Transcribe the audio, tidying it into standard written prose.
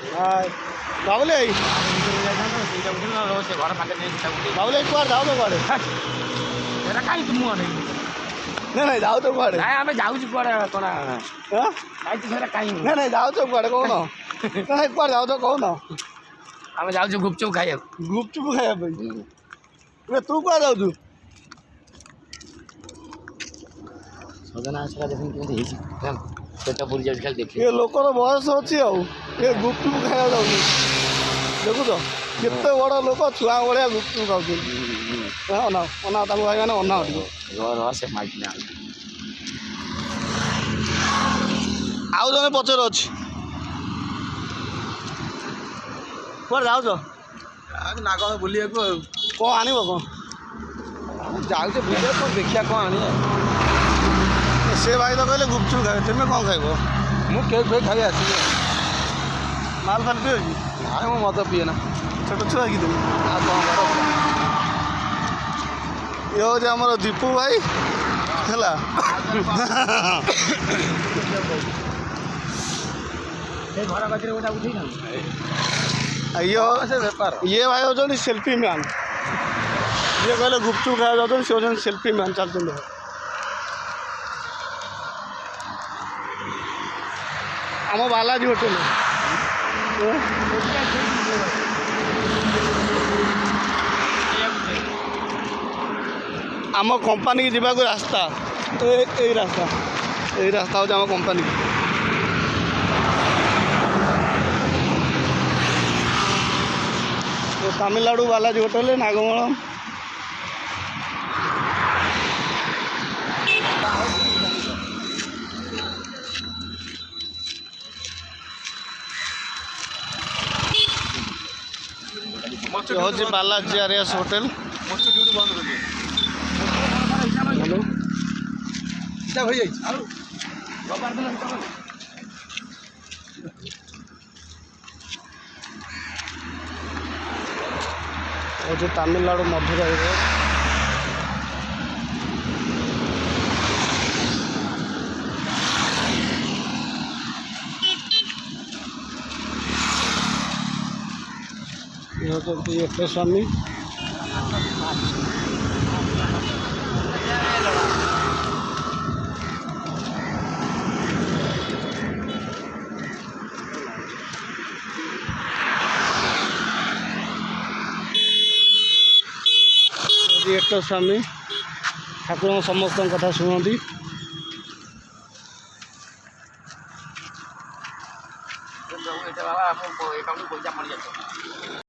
बाबुल भाई बाबुल भाई कुआर जाओ तो कुआड़े ना नहीं जाओ तो कुआड़े आम जाऊँ कौड़े कौन ना नहीं जाओ तो कुआड़े कौन ना कुआर जाओ तो कौन आम जाऊँ गुपचुप खाइए गुपचुप खाया भाई तू कुआ जाऊ सजना आसला देखुन केମିତି पेट पुरी जाଉଛି ଖାଲି ଦେଖି ये लोकर बयस अच्छी ये गुपचुप खाया जाऊ देखु तो केते बड़ लोक छुआ भाया गुपचुप खाऊ अना अना भाई मैंने अना से माइना आउ जने पचर अच्छी कुआर जाऊ ना कौन बुलिया को कौन आनब कौन जाऊे बुलिया कौन देखिया कौन आनी से भाई तो कहले गुपचुप खाए तुम्हें कौन खाइब मु केक फेक खाई आसी माल फाल पियो कि ना मु मद पिए ना छोट छुआ कि तुम आ कौन कर ये हूँ आम दीपू भाई है घर पाखे गोटा उठे ये बेपार ये भाई होती सेल्फी मैन ये कहले गुपचुप खाया जाते सी होती सेल्फी मैन चलते आम बालाजी होटेल आम कंपानी की जावाक रास्ता यही रास्ता हूँ आम कंपानी तमिलनाडु बालाजी होटेल नागमलम हूँ बालाजी आरियास होटेल हेलो हूँ तमिलनाडु मधुराई ये स्वामी एक्टर स्वामी ठाकुर समस्त कथा शुणती बाबा पैसा मिल जाए